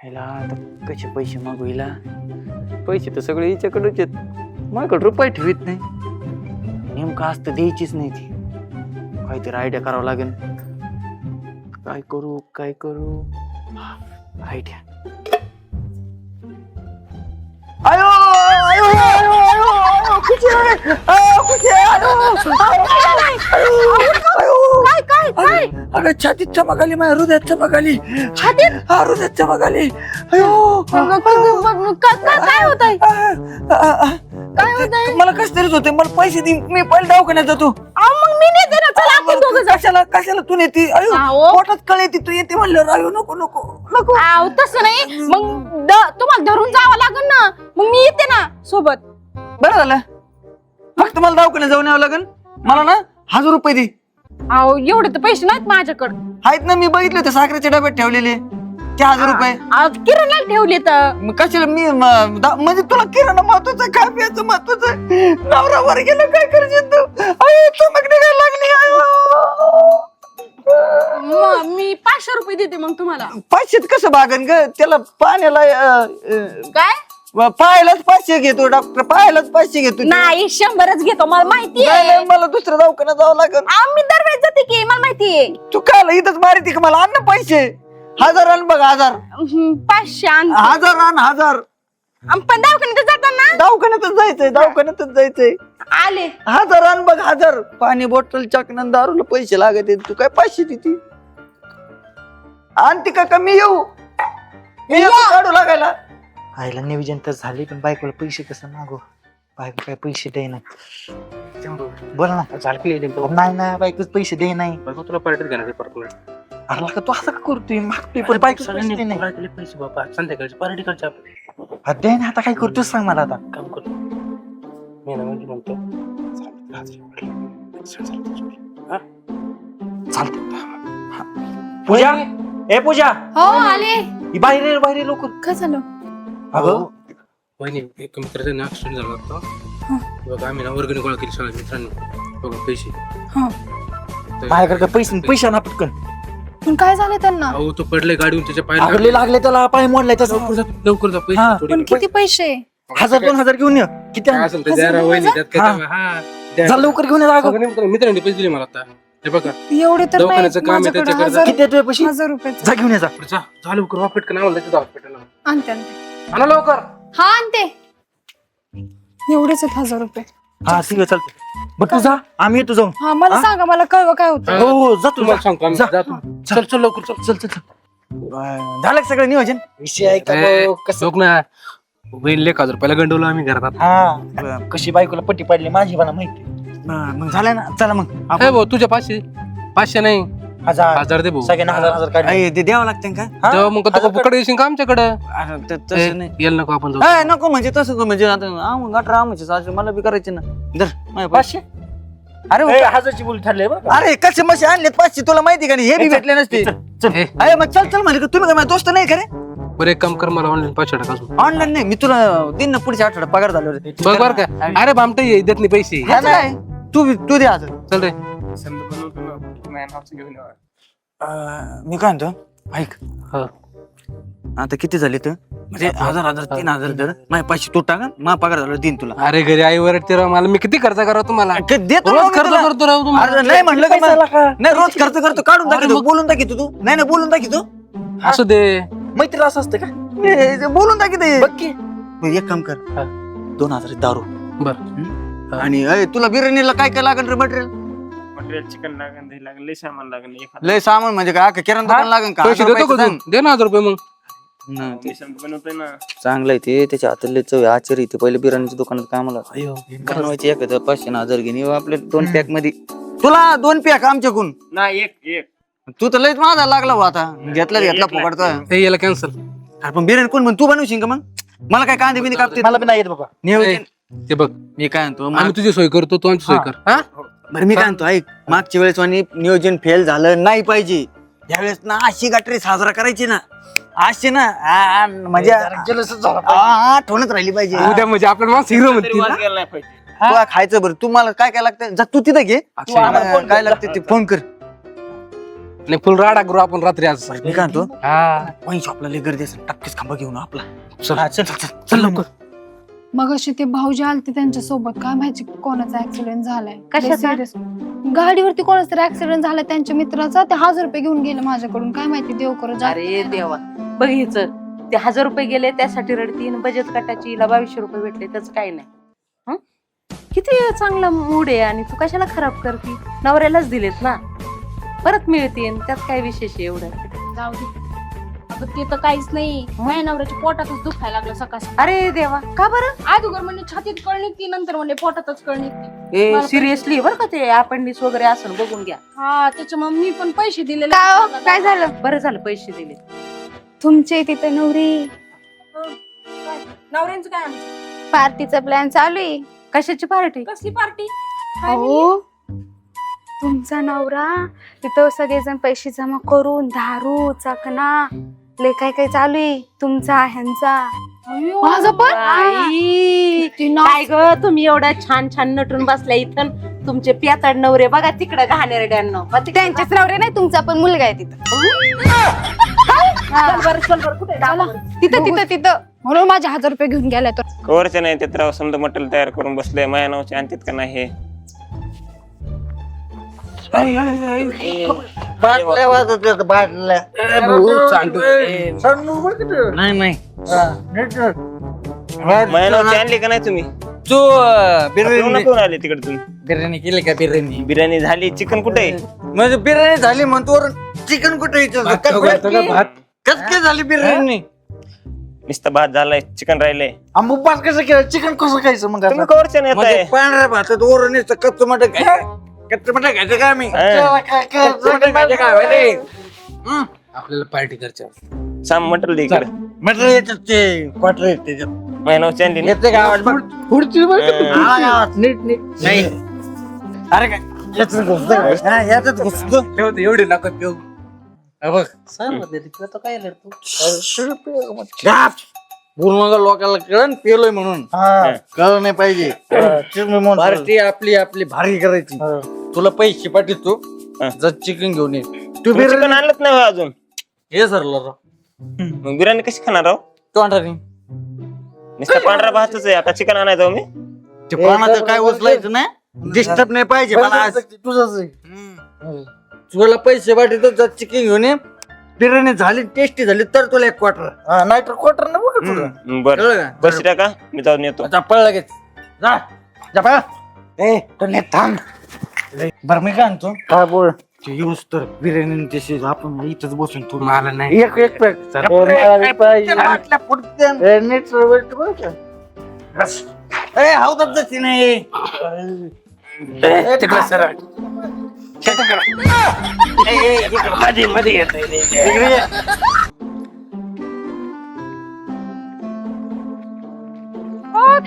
ह्याला आता कसे पैसे मागू हिला? पैसे तर सगळे हिच्याकडेच आहेत, माझ्याकडे रुपये ठेवीत नाही. नेमकं आज तर द्यायचीच नाही ती. काहीतरी आयडिया करावं लागेल. काय करू काय करू? आयडिया. आयो आयो आयो आयो आयो कुठे आहे? कुठे आहे? काय काय काय अगं छातीत चमक आली, माझ्या हृदयात चमक आली. छातीत हा हृदयात चमक आली. अयो काय होत आहे? काय होत आहे? मला कस तरीच होते. मला पैसे दे, मी पहिले दवाखान्यात जातो. मग मी नेते ना. चला आपण दोघं जाऊ. कशाला कशाला तू नेती? अयो अहो. पोटात कळ येते, तू येते म्हणलं. अयो नको नको नको. आव तसं नाही. मग तुम्हाला धरून जावं लागेल ना. मग मी येते ना सोबत. बरं झालं, फक्त मला दवाखान्यात जाऊन यावं लागेल. मला ना 1000 रुपये दे. अहो एवढे तर पैसे नाहीत माझ्याकडे. आहेत ना, मी बघितले होते साखरेच्या डब्यात ठेवलेले ते 1000 रुपये. किराणा ठेवले तर. मग कशाला मी म्हणजे तुला किराणा महत्वाचं, काय प्यायचं महत्वाचं? नवरावर गेलं काय करशील तू? अयो चमक निघायला लागली. मी 500 रुपये देते मग तुम्हाला. पैशात कसं बागन ग? त्याला पाण्याला काय पाहायलाच 500 घेतो डॉक्टर, पाहायलाच 500 घेतो. नाही 100च घेतो. मला माहिती नाही, आहे. नाही, मला दुसऱ्या दवाखान्यात जावं लागेल. मी दरवेळेस जाते की. मला माहिती आहे. तू काय इथंच मारिती का मला? आण ना पैसे. 1000 आण बघ. 1000 500 आण. 1000 आण. 1000 पण दवाखान्यात जाताना दवाखान्यातच जायचंय, दवाखान्यातच जायचंय. आले. 1000 आण बघ. 1000 पाणी बॉटल चकन दारूला पैसे लागत आहेत. तू काय 500 देती? आणती का मी येऊ? मी येतो काढू लागायला. आईला नियोजन तर झाली, पण बायकोला पैसे कसं मागू? बायको काय पैसे दे ना. बोल ना. नाही ना, बायकोच पैसे दे नाही. तुला पार्टीत घेणार परत. अरे का तू असं का करतोय? मागतोय पण बायको पैसे दे नाही. पैसे बाबा संध्याकाळचे पार्टी करच्या दे ना. आता काय करतोय सांग मला. आता काम करतो मी ना म्हणजे म्हणतो चालत. पूजा, ए पूजा, हो आले. ही बाहेर ये, बाहेर ये लवकर. काय झालं? अगं वहिनी एक मित्राचा ना ऍक्सिडेंट झाला होता बघा. आम्ही ना वर्गणी गोळा केली सगळ्या मित्रांनी बघा पैसे. माझ्याकडे पैसे पैसे ना पटकन. पण काय झालं त्यांना? अहो तो पडले गाडीहून त्याच्या पायाला लागले लागले त्याला, पाय मोडलाय त्याचा. लवकर जा पैसे थोडी. पण किती पैसे? 1000-2000 घेऊन ये. किती काय असेल ते द्या वहिनी त्यात काय हा द्या. जा लवकर घेऊन ये. अगं सगळ्या मित्रांनी पैसे दिले मला आता. हे बघा एवढे तर दवाखान्याचं काम आहे त्याच्याकडे. किती येतोय पैसे? 1000 रुपये. जा घेऊन ये. जा जा जा लवकर वा पटकन आम्हाला त्याच्या हॉस्पिटलला आणते आणते. आणा लवकर. हा आणते. एवढेच आहेत 1000 रुपये. हा ठीक आहे चालतं. बघ तू जा, आम्ही येतो जाऊन. हा मला सांगा, मला कळवा काय होतं. हो हो जा तू. तुम्हाला सांगतो आम्ही. जा. जा तू. चल चल लवकर चल. चल चल चल. झालं का सगळं नियोजन? विषय आहे का ए, बघ, कसं बघ ना बहीण 1000 रुपयाला गंडवलं आम्ही घरात. हा कशी बायकोला पट्टी पाडली माझी मला माहिती. मग झालं ना. चला मग हे आपण भाऊ तुझ्या 500 नाही 1000 दे भाऊ. सगळ्यांना 1000 काढले. ते द्यावं लागतं का? तेव्हा मग तू पकडे येशील का आमच्याकडं? तसं नाही. यायला नको आपण जाऊ. हा, नको म्हणजे तसं म्हणजे आता गटर आमचे सासू मला बी करायचे ना. धर माझे 500. अरे 1000ची बोली ठरले बरं का? अरे कसे मसे आणलेत 500 तुला माहिती का नाही? हे बी भेटले नसते. ए, अरे मग चल चल म्हणजे का तुम्ही काय माझे दोस्त नाही का रे? बरं एक काम कर मला ऑनलाईन 500 टाका अजून. ऑनलाईन नाही, मी तुला दिन ना पुढच्या आठवड्यात पगार झालो रे. बघ बर का. अरे भामटे देत नाही पैसे. ह्याचं काय? तू दे आज. चल रे. मी काय म्हणतो ऐक, हा. आता किती झाले तर म्हणजे 1000 3000 दर माझ्या 500 तू टाका, माझा पगार झाला दिन तुला. अरे घरी आई वरडते राव मला. मी किती खर्च करावं तुम्हाला? देतो रोज ना मी खर्च तुला. करतो राव तुम्हाला. अरे नाही म्हणलं का मग? नाही रोज खर्च करतो. काढून अरे टाकी मग- बोलून टाकी तू. नाही नाही बोलून टाकी तू. असू दे. मैत्रीला असं असतं का? बोलून टाकी ते. बघ की एक काम कर, हा. 2000 दारू बर. आणि तुला बिर्याणीला काय काय लागेल रे मटेरियल? मटेरियल चिकन लागेल, दही लागेल, लय सामान लागेल. लय सामान म्हणजे काय किराणा दुकान लागेल का? पैसे 1000 देतो का रुपयाचं तू? दे ना 1000 रुपये मग. सांग. मी बनवतोय ना. चांगलं आहे ते. त्याच्या हातातले चव आचारी इथे पहिले बिर्याणीच्या दुकानात कामाला बनवायची. एक 500 ना 1000 घेणे आपले 2 पॅक मध्ये. तुला 2 पॅक आमच्याकडून. नाही एक तू तर लयच माझा लागला हो आता. घेतला फुकटतोय. हे याला कॅन्सल. अरे पण बिर्याणी कोण म्हण? तू बनवशील का मग? मला काय कांदे बिंदे कापते मला बी नाही येत बाबा. नियोजन. ते बघ मी काय म्हणतो आम्ही तुझी सोय करतो तू आमची सोय कर. हा बरं मी काय म्हणतो ऐक, मागच्या वेळेस वाणी नियोजन फेल झालं नाही पाहिजे. यावेळेस ना अशी गटरी साजरा करायची ना, अशी ना म्हणजे आठवणच राहिली पाहिजे. उद्या म्हणजे आपल्या माणसं हिरो म्हणतील ना. गेला नाही पाहिजे. तुला खायचं बरं, तुम्हाला काय काय लागतं जा तू तिथं घे. आम्हाला फोन काय कर. लागतं ते फोन कर. आणि फुल राडा करू आपण रात्री आज. मी काय म्हणतो हा वाईन शॉपला लय गर्दी असेल टपकेच खांबा घेऊन आपला चल. हा, चल चल चल चल लवकर. मग अशी ते भाऊजी आलते त्यांच्या सोबत काय माहिती कोणाचा ऍक्सिडेंट झालाय कशाचा? लय serious. गाडीवरती कोणाचा तरी ऍक्सिडेंट झाला त्यांच्या मित्राचा. ते 1000 रुपये घेऊन गेले माझ्याकडून. काय माहिती देव करू अरे देवा बघितलं ते 1000 रुपये गेले त्यासाठी रडती बचत गटाची हिला 2200 रुपये भेटले त्याचं काही नाही. हं? किती चांगला मूड आहे आणि तू कशाला खराब करते. नवऱ्यालाच दिलेत ना परत मिळतील त्यात काय विशेष आहे एवढं. जाऊ दे. अगं ते तर काहीच नाही. माझ्या नवऱ्याच्या पोटातच दुखायला लागलं सकाळ अरे देवा का बरं. अगोदर म्हणजे छातीत कळ निघती नंतर म्हणजे पोटातच कळ निघती. ए मला सिरियसली बरं का ते अपेंडिक्स वगैरे असं बघून घ्या. हा त्याच्यामुळे मी पण पैसे दिले. काय झालं बरं झालं पैसे दिले. तुमचे तिथे नवरी नवऱ्यांचं काय आमचं? पार्टीचा प्लॅन चालू आहे. कशाची पार्टी. कसली पार्टी? अहो तुमचा नवरा तिथं सगळेजण पैसे जमा करून दारू चकना लय काय काय चालू आहे तुमचा ह्यांचा. माझं पण आई, काय ग तुम्ही एवढा छान छान नटून बसल्या इथं तुमचे प्यातड नवरे बघा तिकडं घाणेरड्यांना त्यांचेच नवरे नाही तुमचा पण मुलगा आहे तिथं. तिथं तिथं तिथं म्हणून माझे 1000 रुपये घेऊन गेलाय तो. कवरचे नाही ते राव समजा मटेरियल तयार करून बसले माया नावचे आणतात का नाही हे बाटल्या वाजत आहेत, बाटल्या. नाही नाही माया नावचे आणली का नाही तुम्ही तू बिर्याणी कोण आले तिकडे तुम्ही बिर्याणी केली का बिर्याणी बिर्याणी झाली चिकन कुठे आहे म्हणजे बिर्याणी झाली म्हणतो वरून चिकन कुठे कस काय झाली बिर्याणी नुसतं भात झालाय चिकन राहिलंय आंबू पास कसं केलं चिकन कसं खायचं मग तुम्ही कवरचे नाही म्हणजे येताय. पांढऱ्या भातात वरून कच्चं मटण कच्चं मटण खायचं काय मी कच्चं मटण खायचं काय होय रे? आपल्याला पार्टी करायची. साम मटेरियल दे इकडे मटण येतात ते क्वार्टर येत त्याच्यात माया नावचे आणली ना. येते गावात बघ आला गावात नीट नीट नाही अरे काय याच्यात घुसतं का? हा, याच्यात घुसतो ठेवते एवढे नका ठेवू. बघ पूर्ण लोकांना कळण पेलोय म्हणून कळ नाही पाहिजे पार्टी आपली आपली भारी करायची तुला पैसे पाठवतो जर चिकन घेऊन ये तू तुम्ही चिकन आणलंच नाही होय अजून हे सरला राव मग बिर्याणी कशी खाणार राव तोंडाने नुसतं पांढरा भातच आहे आता चिकन आणायचं हो मी ते पानाचं काय उचलायचं नाही डिस्टर्ब नाही पाहिजे मला आज. तुला पैसे पाठवतो जर चिकन घेऊन ये बिर्याणी झाली टेस्टी झाली तर तुला एक क्वार्टर नाही तर क्वार्टर ना बघ बर कळलं का? बस का मी जाऊन येतो आता पळ लगेच जा जा पळ ए तो नेत थांब बरं मी काय आणतो काय बोल येऊस तर बिर्याणी तशी आपण इथंच बसून थोडं मला नाही एक एक हवतात तशी नाही तिकडे सरळ मध्ये येत इकडे ये.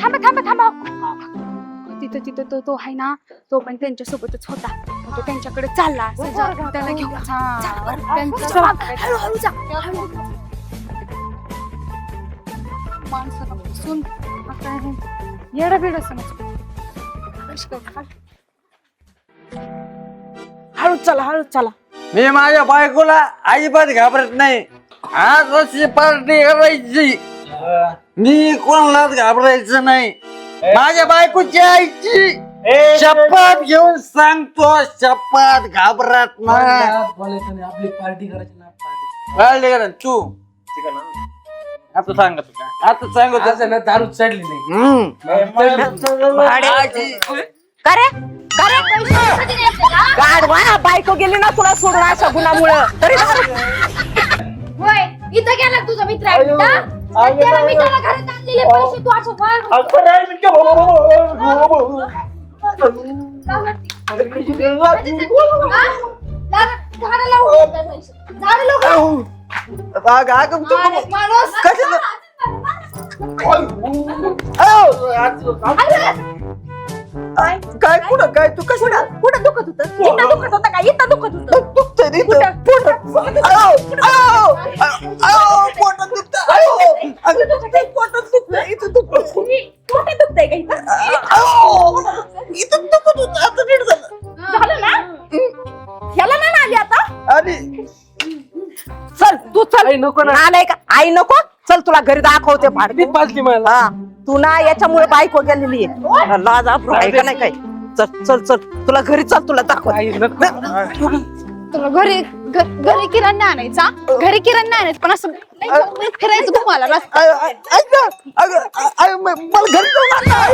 थांबा थांबा थांबा तिथं तिथं तो आहे ना तो पण त्यांच्या सोबतच होता मग तो त्यांच्याकडे चालला असं जा, त्याला घेऊन चला बरं. त्यांचं हळूहळू जा हळू. माणसाला बसून आता येडा बिडा समज हळूच चला हळूच चला. मी माझ्या बायकोला अजिबात घाबरत नाही आज अशी पार्टी करायची मी कोणालाच घाबरायचं नाही माझ्या बायकोची आईची शपथ घेऊन सांगतो शपथ घाबरत नाही आपली पार्टी करायची ना पार्टी. कळले का तू चिकन आता सांगत का आता सांगत आज आहे ना दारू चढली नाही. गाढवा बायको गेली ना तुला सोडून अशा गुणामुळं तरी होय इथं गेला तुझा मित्र आहे का? त्याला मी त्याला घरात आणलेले पैसे तू असं काय कुठं काय तू कसं कुठं दुखत होतं इथं दुखत होतं का इथं दुखत होतं कुठे दुखतंय का इथं? झालं ना ह्याला नाही ना आली आता आणि आई नको ना नालाय का आई नको चल तुला घरी दाखवते फाड ती पाजली मला हा तू ना याच्यामुळे बायको गेलेली आहे लाज आपलं आहे का नाही काय चल चल चल तुला घरी चल तुला दाखव आई नको तुला घरी घरी किराणा नाही आणायचा घरी किराणा नाही आणायचं पण असं फिरायचं तुम्हाला मला घरी जाऊन आणणार.